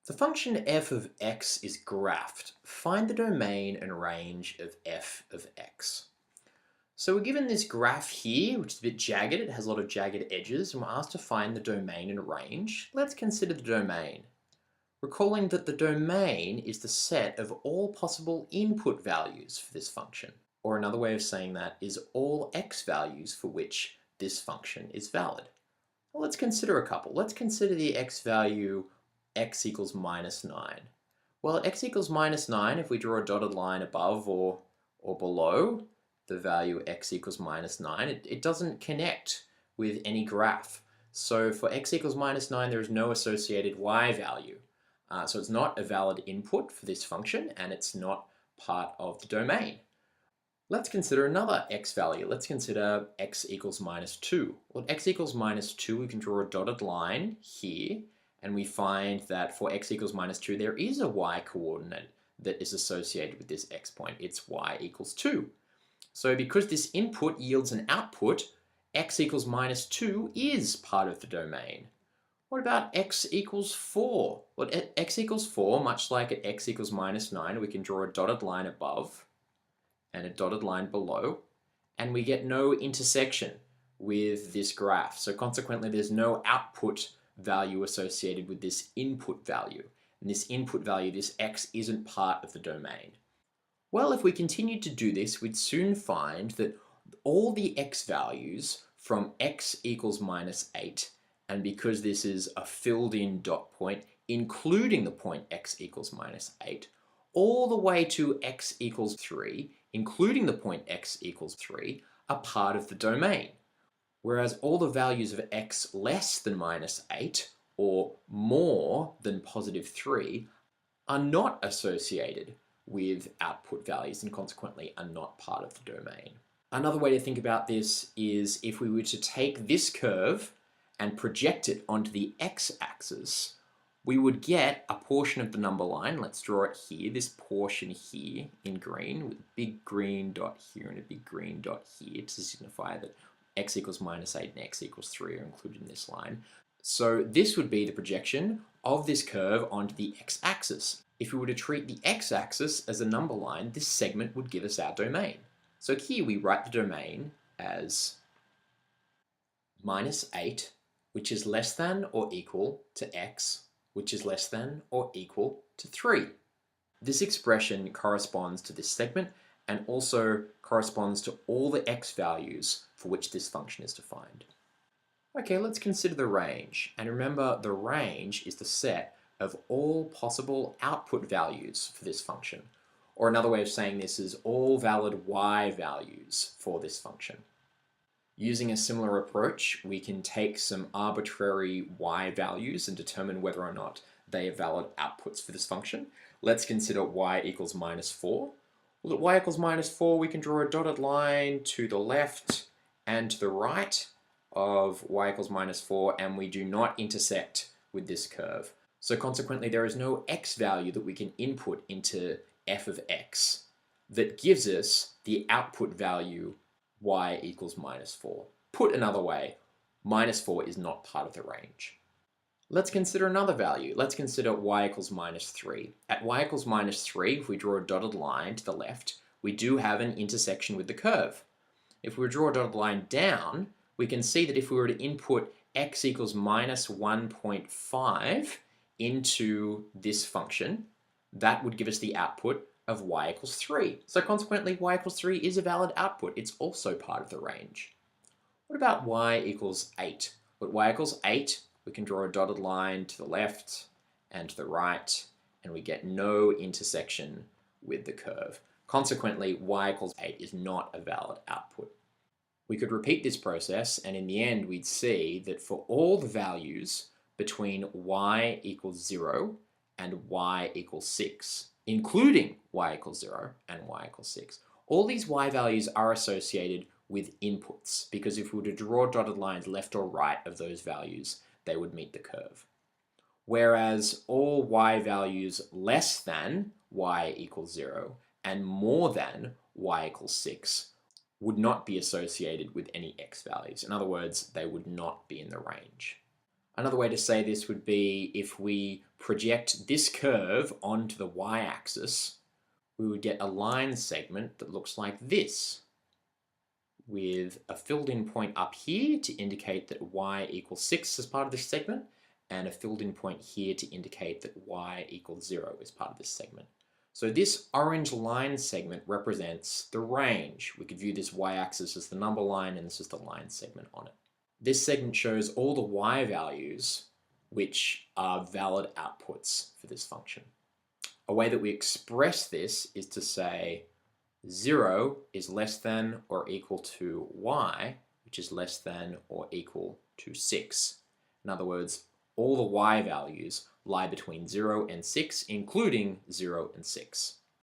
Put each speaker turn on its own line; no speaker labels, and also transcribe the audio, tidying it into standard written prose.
The function f of x is graphed. Find the domain and range of f of x. So we're given this graph here, which is a bit jagged. It has a lot of jagged edges, and we're asked to find the domain and range. Let's consider the domain. Recalling that the domain is the set of all possible input values for this function. Or another way of saying that is all x values for which this function is valid. Well, let's consider a couple. Let's consider the x value x equals minus 9. Well, at x equals minus 9, if we draw a dotted line above or below the value x equals minus 9, it doesn't connect with any graph. So for x equals minus 9, there is no associated y value. So it's not a valid input for this function, and it's not part of the domain. Let's consider another x value. Let's consider x equals minus 2. Well, at x equals minus 2, we can draw a dotted line here, and we find that for x equals minus 2, there is a y coordinate that is associated with this x point. It's y equals 2. So because this input yields an output, x equals minus 2 is part of the domain. What about x equals 4? Well, at x equals 4, much like at x equals minus 9, we can draw a dotted line above and a dotted line below, and we get no intersection with this graph. So consequently, there's no output value associated with this input value. And this input value, this x, isn't part of the domain. Well, if we continued to do this, we'd soon find that all the x values from x equals minus 8, and because this is a filled in dot point, including the point x equals minus 8, all the way to x equals 3, including the point x equals 3, are part of the domain. Whereas all the values of x less than minus 8 or more than positive 3 are not associated with output values and consequently are not part of the domain. Another way to think about this is if we were to take this curve and project it onto the x-axis, we would get a portion of the number line. Let's draw it here, this portion here in green, with a big green dot here and a big green dot here to signify that x equals minus 8 and x equals 3 are included in this line. So this would be the projection of this curve onto the x-axis. If we were to treat the x-axis as a number line, this segment would give us our domain. So here we write the domain as minus 8, which is less than or equal to x, which is less than or equal to 3. This expression corresponds to this segment and also corresponds to all the x values for which this function is defined. Okay, let's consider the range. And remember, the range is the set of all possible output values for this function. Or another way of saying this is all valid y values for this function. Using a similar approach, we can take some arbitrary y values and determine whether or not they are valid outputs for this function. Let's consider y equals minus 4. Well, at y equals minus 4, we can draw a dotted line to the left and to the right of y equals minus 4, and we do not intersect with this curve. So consequently, there is no x value that we can input into f of x that gives us the output value y equals minus 4. Put another way, minus 4 is not part of the range. Let's consider another value. Let's consider y equals minus 3. At y equals minus 3, if we draw a dotted line to the left, we do have an intersection with the curve. If we draw a dotted line down, we can see that if we were to input x equals minus 1.5 into this function, that would give us the output of y equals 3. So consequently, y equals 3 is a valid output. It's also part of the range. What about y equals 8? At y equals 8, we can draw a dotted line to the left and to the right, and we get no intersection with the curve. Consequently, y equals 8 is not a valid output. We could repeat this process, and in the end, we'd see that for all the values between y equals 0 and y equals 6, including y equals 0 and y equals 6, all these y values are associated with inputs, because if we were to draw dotted lines left or right of those values, they would meet the curve. Whereas all y values less than y equals 0 and more than y equals 6 would not be associated with any x values. In other words, they would not be in the range. Another way to say this would be if we project this curve onto the y-axis, we would get a line segment that looks like this, with a filled in point up here to indicate that y equals 6 as part of this segment, and a filled in point here to indicate that y equals 0 as part of this segment. So this orange line segment represents the range. We could view this y-axis as the number line, and this is the line segment on it. This segment shows all the y values which are valid outputs for this function. A way that we express this is to say 0 is less than or equal to y, which is less than or equal to 6. In other words, all the y values lie between 0 and 6, including 0 and 6.